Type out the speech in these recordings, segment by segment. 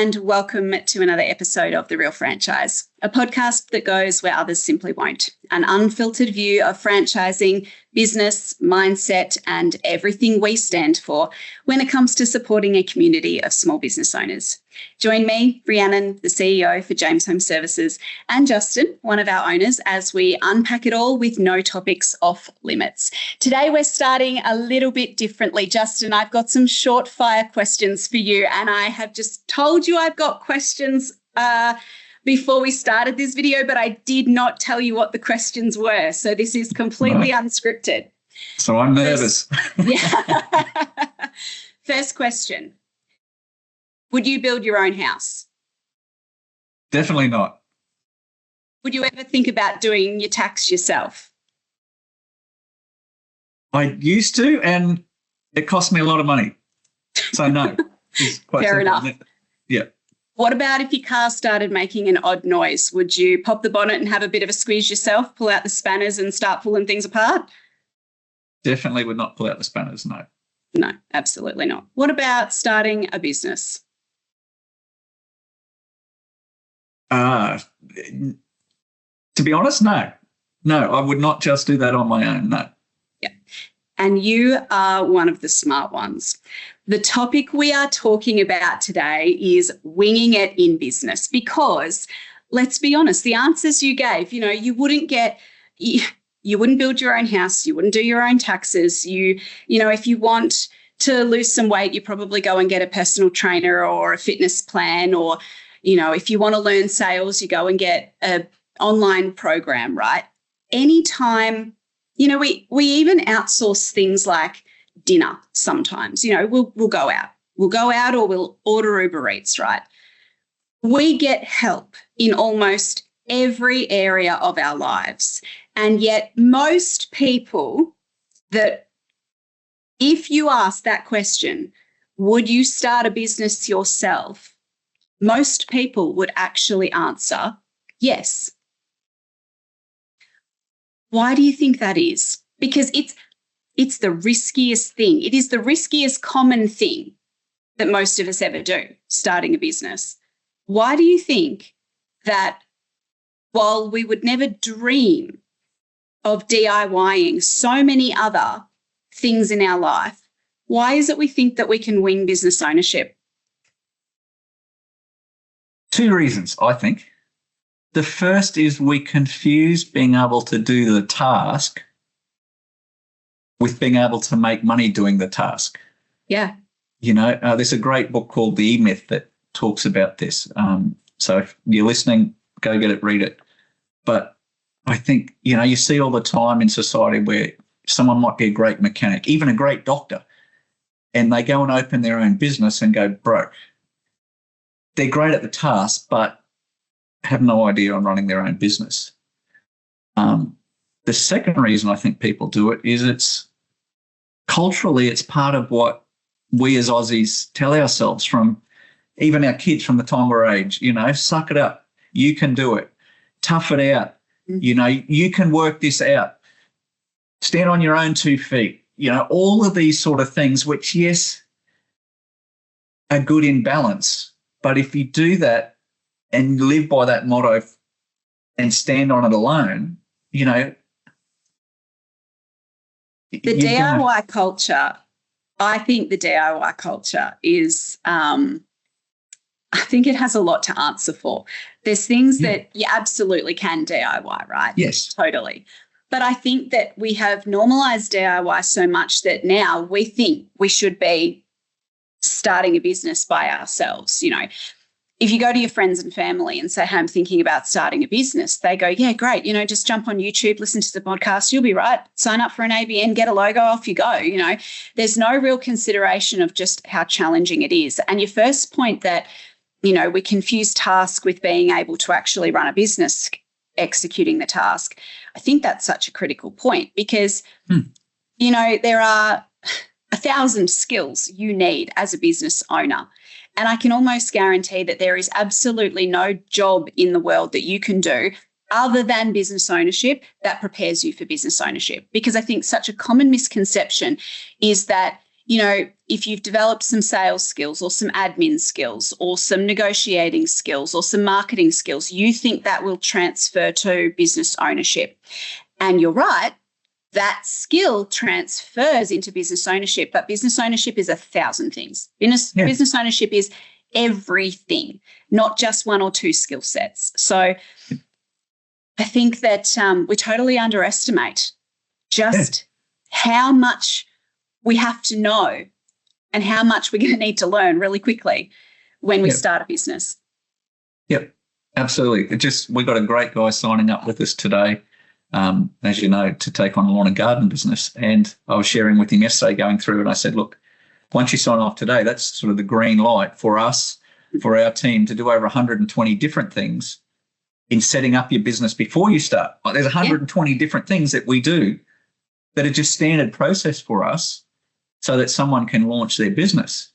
and welcome to another episode of The Real Franchise, a podcast that goes where others simply won't. An unfiltered view of franchising, business, mindset, and everything we stand for when it comes to supporting a community of small business owners. Join me, Rhiannon, the CEO for James Home Services, and Justin, one of our owners, as we unpack it all with no topics off limits. Today, we're starting a little bit differently. Justin, I've got some short fire questions for you, and I have just told you I've got questions before we started this video, but I did not tell you what the questions were. So this is completely unscripted. So I'm nervous. First question. Would you build your own house? Definitely not. Would you ever think about doing your tax yourself? I used to, and it cost me a lot of money. So no. Fair enough. Yeah. What about if your car started making an odd noise? Would you pop the bonnet and have a bit of a squeeze yourself, pull out the spanners and start pulling things apart? Definitely would not pull out the spanners, no. No, absolutely not. What about starting a business? To be honest, no. No, I would not just do that on my own, no. Yeah. And you are one of the smart ones. The topic we are talking about today is winging it in business because, let's be honest, the answers you gave, you wouldn't build your own house, you wouldn't do your own taxes, if you want to lose some weight, you probably go and get a personal trainer or a fitness plan, or, if you want to learn sales, you go and get an online program, right? Anytime, we even outsource things like dinner sometimes, we'll go out. We'll go out or we'll order Uber Eats, right? We get help in almost every area of our lives. And yet most people that, if you ask that question, would you start a business yourself? Most people would actually answer yes. Why do you think that is? Because it's the riskiest thing. It is the riskiest common thing that most of us ever do, starting a business. Why do you think that while we would never dream of DIYing so many other things in our life, why is it we think that we can wing business ownership? Two reasons, I think. The first is we confuse being able to do the task with being able to make money doing the task. Yeah. There's a great book called The E-Myth that talks about this. So if you're listening, go get it, read it. But I think, you see all the time in society where someone might be a great mechanic, even a great doctor, and they go and open their own business and go broke. They're great at the task, but have no idea on running their own business. The second reason I think people do it is it's culturally, it's part of what we as Aussies tell ourselves from even our kids from the time we're age, suck it up. You can do it. Tough it out. You can work this out. Stand on your own 2 feet. All of these sort of things, which, yes, are good in balance. But if you do that and live by that motto and stand on it alone, the DIY culture, I think the DIY culture is, I think it has a lot to answer for. There's things that you absolutely can DIY, right? Yes. Totally. But I think that we have normalized DIY so much that now we think we should be starting a business by ourselves. If you go to your friends and family and say, hey, I'm thinking about starting a business, they go, yeah, great. Just jump on YouTube, listen to the podcast. You'll be right. Sign up for an ABN, get a logo, off you go. There's no real consideration of just how challenging it is. And your first point that, we confuse task with being able to actually run a business, executing the task. I think that's such a critical point because, there are 1,000 skills you need as a business owner. And I can almost guarantee that there is absolutely no job in the world that you can do other than business ownership that prepares you for business ownership. Because I think such a common misconception is that if you've developed some sales skills or some admin skills or some negotiating skills or some marketing skills, you think that will transfer to business ownership. And you're right, that skill transfers into business ownership, but business ownership is 1,000 things. Business ownership is everything, not just one or two skill sets. So I think that we totally underestimate just how much we have to know and how much we're going to need to learn really quickly when we start a business. Yep, absolutely. We've got a great guy signing up with us today, as you know, to take on a lawn and garden business. And I was sharing with him yesterday going through, and I said, look, once you sign off today, that's sort of the green light for us, for our team to do over 120 different things in setting up your business before you start. Like, there's 120 different things that we do that are just standard process for us so that someone can launch their business.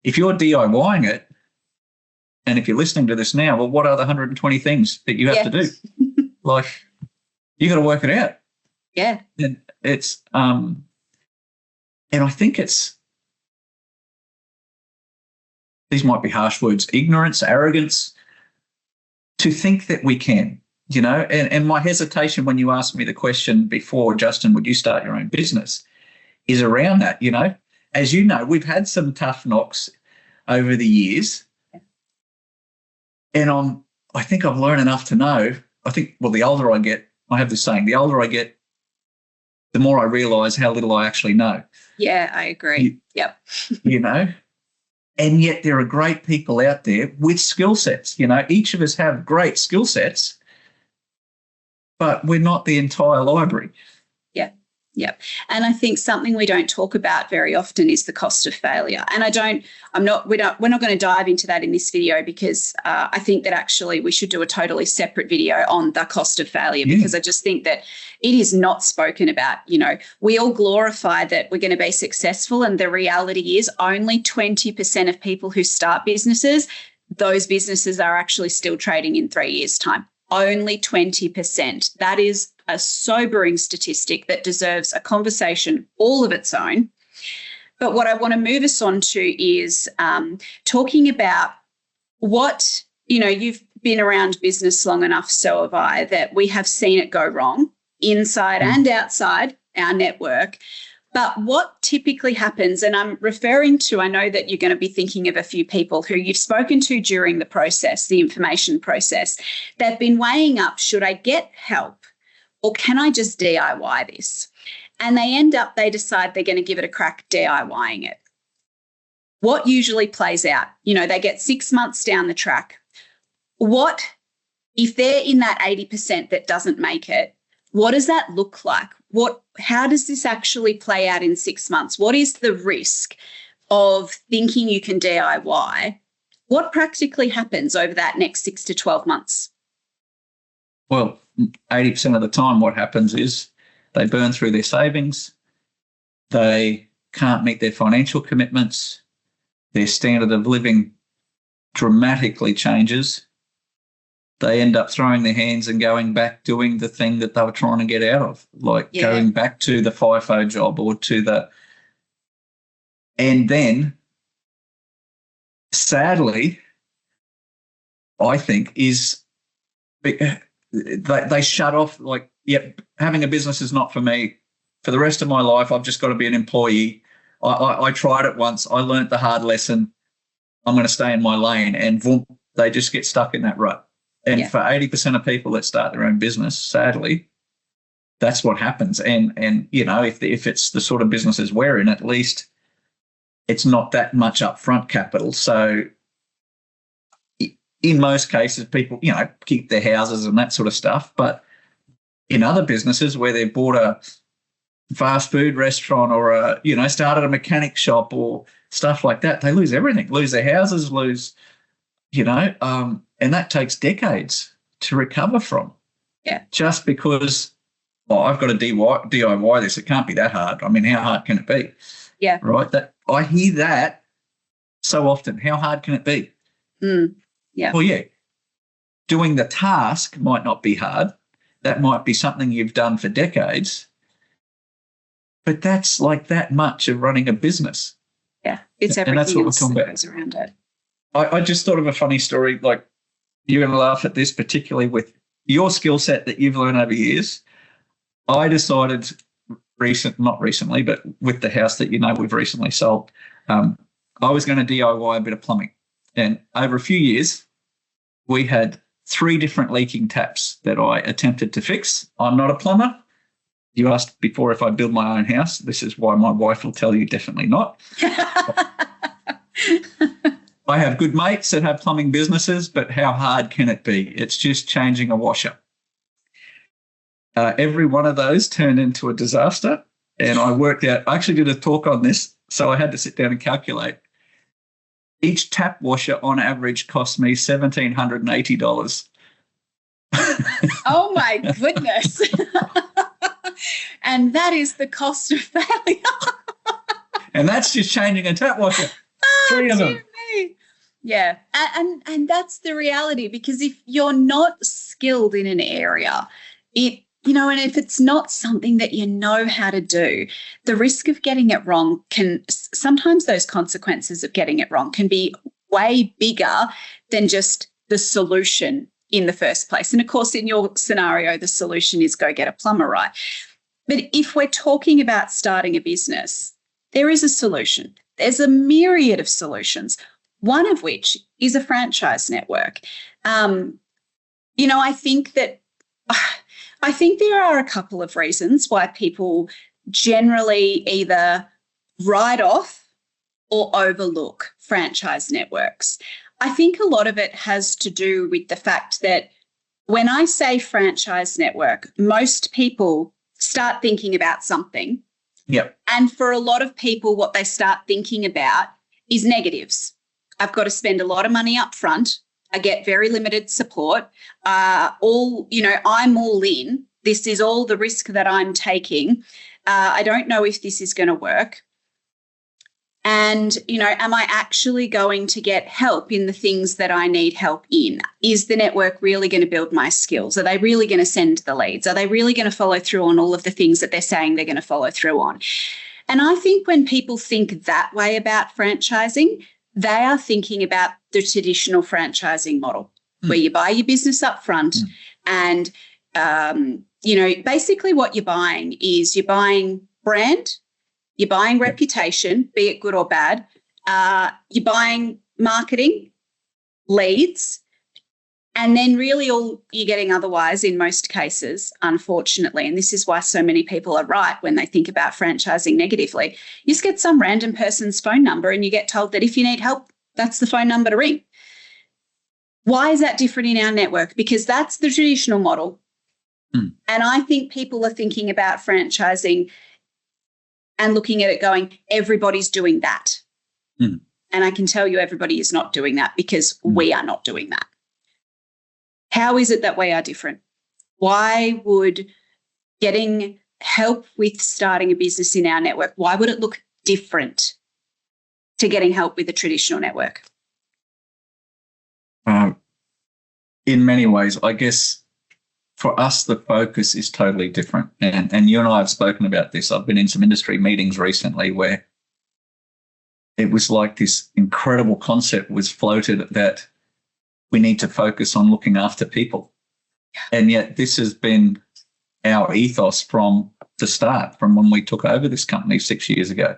If you're DIYing it, and if you're listening to this now, well, what are the 120 things that you have to do? Like, you got to work it out. Yeah. And it's, and I think these might be harsh words, ignorance, arrogance, to think that we can, and my hesitation when you asked me the question before, Justin, would you start your own business, is around that, As you know, we've had some tough knocks over the years, and I think I've learned enough to know, the older I get, I have this saying, the older I get, the more I realise how little I actually know. Yeah, I agree. Yep. And yet there are great people out there with skill sets. Each of us have great skill sets, but we're not the entire library. Yeah. And I think something we don't talk about very often is the cost of failure. And we're not going to dive into that in this video, because I think that actually we should do a totally separate video on the cost of failure, because I just think that it is not spoken about. We all glorify that we're going to be successful, and the reality is only 20% of people who start businesses, those businesses are actually still trading in 3 years' time. Only 20%. That is a sobering statistic that deserves a conversation all of its own. But what I want to move us on to is talking about what, you've been around business long enough, so have I, that we have seen it go wrong inside and outside our network. But what typically happens, and I'm referring to, I know that you're going to be thinking of a few people who you've spoken to during the process, the information process. They've been weighing up, should I get help or can I just DIY this? And they decide they're going to give it a crack DIYing it. What usually plays out? They get 6 months down the track. What, if they're in that 80% that doesn't make it, what does that look like? How does this actually play out in 6 months? What is the risk of thinking you can DIY? What practically happens over that next 6 to 12 months? Well, 80% of the time what happens is they burn through their savings, they can't meet their financial commitments, their standard of living dramatically changes. They end up throwing their hands and going back doing the thing that they were trying to get out of, going back to the FIFO job or and then sadly, I think is they shut off, having a business is not for me. For the rest of my life, I've just got to be an employee. I tried it once. I learned the hard lesson. I'm going to stay in my lane. And boom, they just get stuck in that rut. And for 80% of people that start their own business, sadly, that's what happens. And if it's the sort of businesses we're in, at least it's not that much upfront capital. So in most cases, people, keep their houses and that sort of stuff. But in other businesses where they've bought a fast food restaurant or started a mechanic shop or stuff like that, they lose everything, lose their houses, and that takes decades to recover from. Yeah. Just because, I've got to DIY this. It can't be that hard. I mean, how hard can it be? Yeah. Right. I hear that so often. How hard can it be? Yeah. Well, yeah. Doing the task might not be hard. That might be something you've done for decades. But that's like that much of running a business. Yeah, it's And that's everything what we're else talking that about. goes around it. I just thought of a funny story. Like, you're going to laugh at this, particularly with your skill set that you've learned over years. I decided not recently, but with the house that we've recently sold, I was going to DIY a bit of plumbing. And over a few years, we had 3 different leaking taps that I attempted to fix. I'm not a plumber. You asked before if I build my own house. This is why my wife will tell you definitely not. I have good mates that have plumbing businesses, but how hard can it be? It's just changing a washer. Every one of those turned into a disaster. And I worked out, I actually did a talk on this, so I had to sit down and calculate. Each tap washer on average cost me $1,780. Oh my goodness. And that is the cost of failure. And that's just changing a tap washer. 3 of them. Me. Yeah. And that's the reality, because if you're not skilled in an area, and if it's not something that you know how to do, the risk of getting it wrong sometimes those consequences of getting it wrong can be way bigger than just the solution in the first place. And of course, in your scenario, the solution is go get a plumber, right? But if we're talking about starting a business, there is a solution. There's a myriad of solutions, one of which is a franchise network. I think there are a couple of reasons why people generally either write off or overlook franchise networks. I think a lot of it has to do with the fact that when I say franchise network, most people start thinking about something. Yep. And for a lot of people, what they start thinking about is negatives. I've got to spend a lot of money up front. I get very limited support. I'm all in. This is all the risk that I'm taking. I don't know if this is going to work. And, am I actually going to get help in the things that I need help in? Is the network really going to build my skills? Are they really going to send the leads? Are they really going to follow through on all of the things that they're saying they're going to follow through on? And I think when people think that way about franchising, they are thinking about the traditional franchising model where you buy your business up front and, basically what you're buying is you're buying brand, you're buying reputation, be it good or bad, you're buying marketing, leads, and then really all you're getting otherwise in most cases, unfortunately, and this is why so many people are right when they think about franchising negatively, you just get some random person's phone number and you get told that if you need help, that's the phone number to ring. Why is that different in our network? Because that's the traditional model. And I think people are thinking about franchising and looking at it going, everybody's doing that. And I can tell you everybody is not doing that because we are not doing that. How is it that we are different? Why would getting help with starting a business in our network, why would it look different to getting help with a traditional network? In many ways, I guess for us, the focus is totally different. And you and I have spoken about this. I've been in some industry meetings recently where it was like this incredible concept was floated that we need to focus on looking after people. And yet this has been our ethos from the start, from when we took over this company 6 years ago.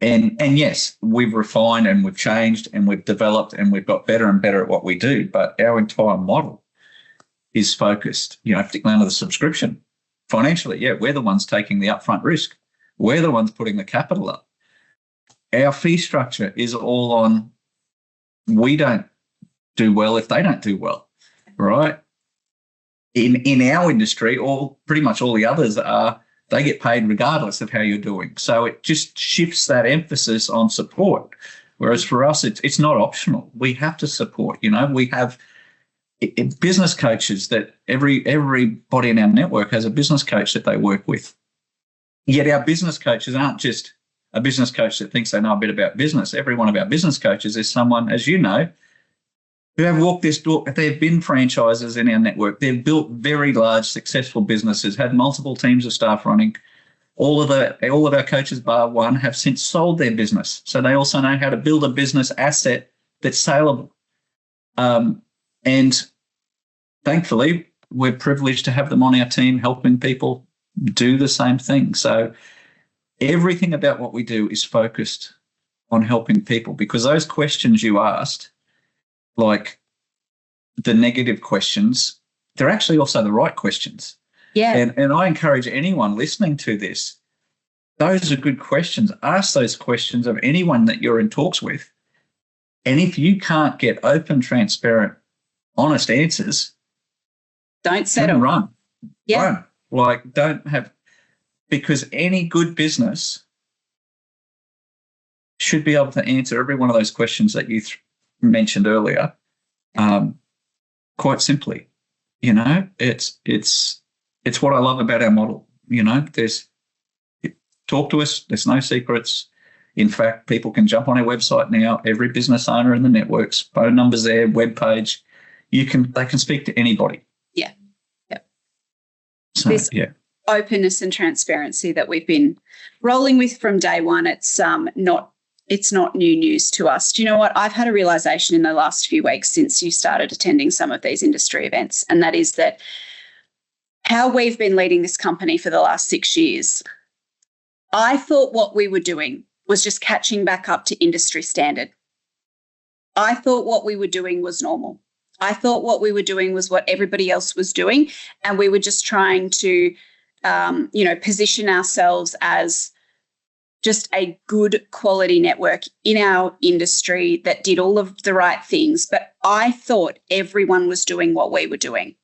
And yes, we've refined and we've changed and we've developed and we've got better and better at what we do. But our entire model is focused, particularly under the subscription. Financially, we're the ones taking the upfront risk. We're the ones putting the capital up. Our fee structure is all on we don't do well if they don't do well, right? In our industry, pretty much all the others they get paid regardless of how you're doing. So it just shifts that emphasis on support. Whereas for us, it's not optional. We have to support. We have business coaches that everybody in our network has a business coach that they work with. Yet our business coaches aren't just a business coach that thinks they know a bit about business. Every one of our business coaches is someone, as you know, who have walked this door. They've been franchisors in our network. They've built very large, successful businesses, had multiple teams of staff running, all of our coaches, bar one, have since sold their business. So they also know how to build a business asset that's saleable. And thankfully, we're privileged to have them on our team helping people do the same thing. So everything about what we do is focused on helping people, because those questions you asked, like the negative questions, they're actually also the right questions. Yeah. And I encourage anyone listening to this, those are good questions. Ask those questions of anyone that you're in talks with. And if you can't get open, transparent, honest answers, don't settle. Run. Yeah. Run. Like, don't have, because any good business should be able to answer every one of those questions that you mentioned earlier, quite simply. You know, it's what I love about our model. You know, talk to us. There's no secrets. In fact, people can jump on our website now. Every business owner in the network's phone number's there, webpage. They can speak to anybody. Yeah. Yep. So, this openness and transparency that we've been rolling with from day one, it's not new news to us. Do you know what? I've had a realization in the last few weeks since you started attending some of these industry events, and that is that how we've been leading this company for the last 6 years, I thought what we were doing was just catching back up to industry standard. I thought what we were doing was normal. I thought what we were doing was what everybody else was doing, and we were just trying to, position ourselves as just a good quality network in our industry that did all of the right things. But I thought everyone was doing what we were doing.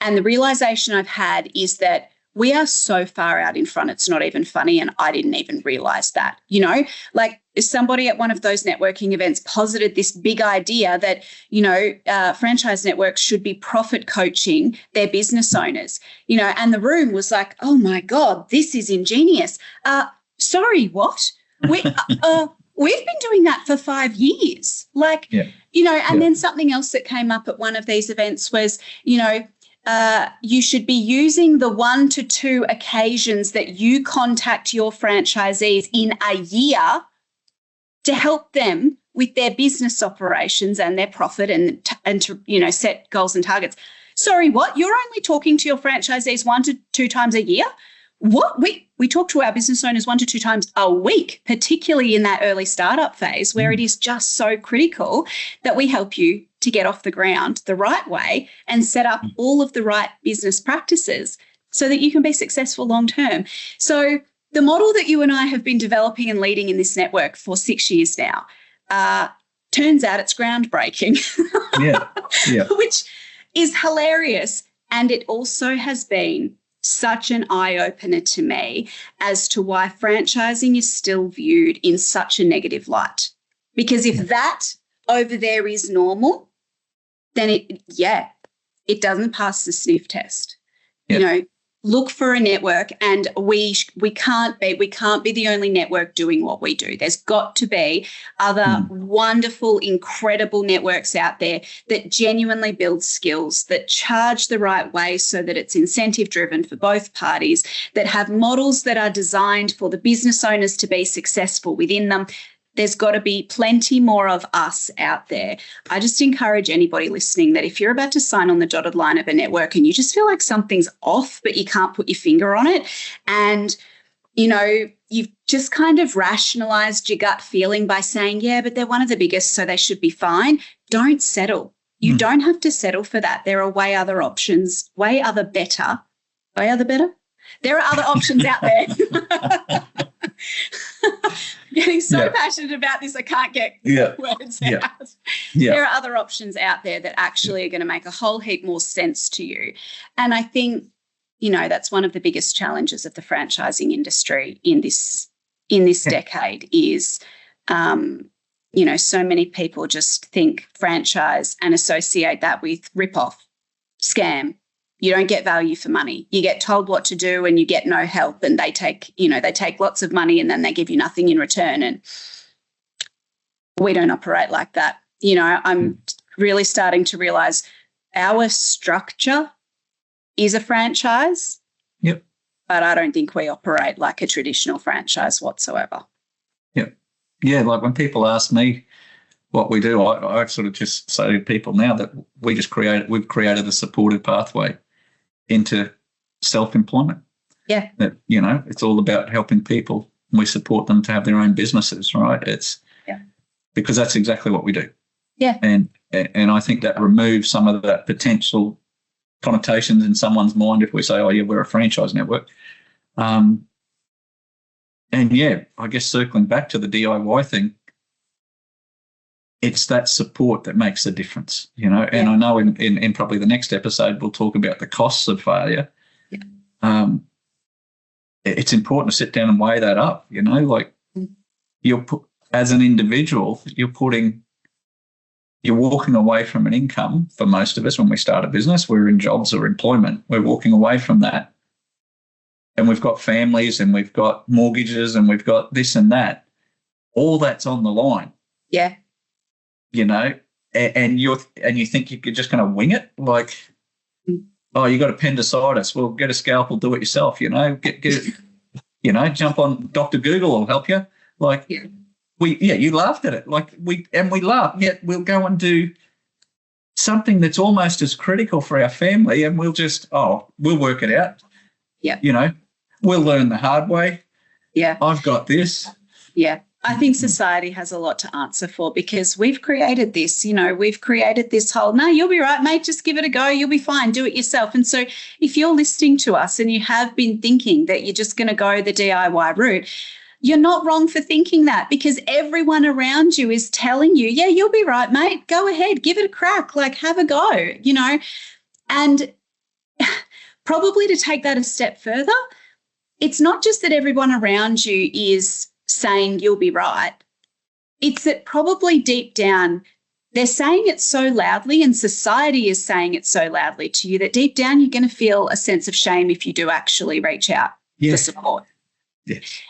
And the realization I've had is that we are so far out in front, it's not even funny. And I didn't even realize that, like somebody at one of those networking events posited this big idea that, franchise networks should be profit coaching their business owners, and the room was like, oh my God, this is ingenious. Sorry, what? We've been doing that for 5 years. Then something else that came up at one of these events was, you should be using the 1 to 2 occasions that you contact your franchisees in a year to help them with their business operations and their profit and to set goals and targets. Sorry, what? You're only talking to your franchisees 1 to 2 times a year? What? We talk to our business owners 1 to 2 times a week, particularly in that early startup phase where it is just so critical that we help you to get off the ground the right way and set up all of the right business practices so that you can be successful long term. So the model that you and I have been developing and leading in this network for 6 years now, turns out it's groundbreaking, which is hilarious. And it also has been such an eye-opener to me as to why franchising is still viewed in such a negative light. Because if that over there is normal, then it doesn't pass the sniff test. Yep. Look for a network, and we can't be the only network doing what we do. There's got to be other wonderful, incredible networks out there that genuinely build skills, that charge the right way so that it's incentive driven for both parties, that have models that are designed for the business owners to be successful within them. There's got to be plenty more of us out there. I just encourage anybody listening that if you're about to sign on the dotted line of a network and you just feel like something's off, but you can't put your finger on it, and, you've just kind of rationalized your gut feeling by saying, yeah, but they're one of the biggest, so they should be fine. Don't settle. You don't have to settle for that. There are way other options, way other better. There are other options out there. Getting so passionate about this, I can't get words out. There are other options out there that actually are going to make a whole heap more sense to you. And I think, that's one of the biggest challenges of the franchising industry in this decade is, so many people just think franchise and associate that with rip-off, scam. You don't get value for money. You get told what to do and you get no help, and they take lots of money and then they give you nothing in return. And we don't operate like that. I'm really starting to realize our structure is a franchise. Yep. but I don't think we operate like a traditional franchise whatsoever. Yeah. Yeah, like when people ask me what we do, I sort of just say to people now that we've created a supported pathway into self-employment. Yeah. That, it's all about helping people. We support them to have their own businesses, right? It's because that's exactly what we do. Yeah. And I think that removes some of that potential connotations in someone's mind if we say, oh, yeah, we're a franchise network. And I guess circling back to the DIY thing, it's that support that makes a difference, and I know in probably the next episode we'll talk about the costs of failure. Yeah. It's important to sit down and weigh that up, like as an individual, you're walking away from an income. For most of us, when we start a business, we're in jobs or employment. We're walking away from that. And we've got families and we've got mortgages and we've got this and that. All that's on the line. Yeah. And you think you're just going to wing it? Like, oh, you got appendicitis. Well, get a scalpel, do it yourself, get jump on Dr. Google will help you. Like, you laughed at it. Like we laugh, yet we'll go and do something that's almost as critical for our family and we'll work it out. Yeah. We'll learn the hard way. Yeah. I've got this. Yeah. I think society has a lot to answer for because we've created this, we've created this whole, no, you'll be right, mate, just give it a go, you'll be fine, do it yourself. And so if you're listening to us and you have been thinking that you're just going to go the DIY route, you're not wrong for thinking that because everyone around you is telling you, yeah, you'll be right, mate, go ahead, give it a crack, like have a go, And probably to take that a step further, it's not just that everyone around you is saying you'll be right. It's that probably deep down they're saying it so loudly and society is saying it so loudly to you that deep down you're going to feel a sense of shame if you do actually reach out for support. Yes.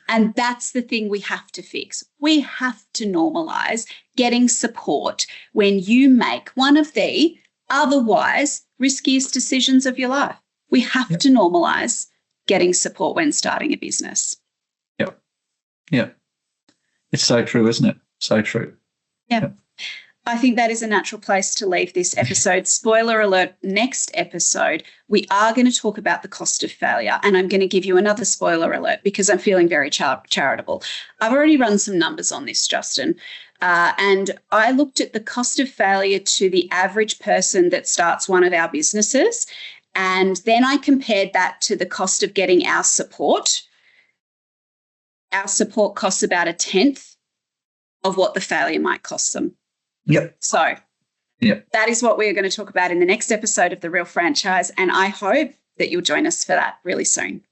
And that's the thing we have to fix. We have to normalize getting support when you make one of the otherwise riskiest decisions of your life. We have to normalize getting support when starting a business. Yeah. It's so true, isn't it? So true. Yeah. I think that is a natural place to leave this episode. Spoiler alert, next episode, we are going to talk about the cost of failure. And I'm going to give you another spoiler alert because I'm feeling very charitable. I've already run some numbers on this, Justin. And I looked at the cost of failure to the average person that starts one of our businesses. And then I compared that to the cost of getting our support. Our support costs about 1/10 of what the failure might cost them. Yep. So that is what we're going to talk about in the next episode of The Real Franchise. And I hope that you'll join us for that really soon.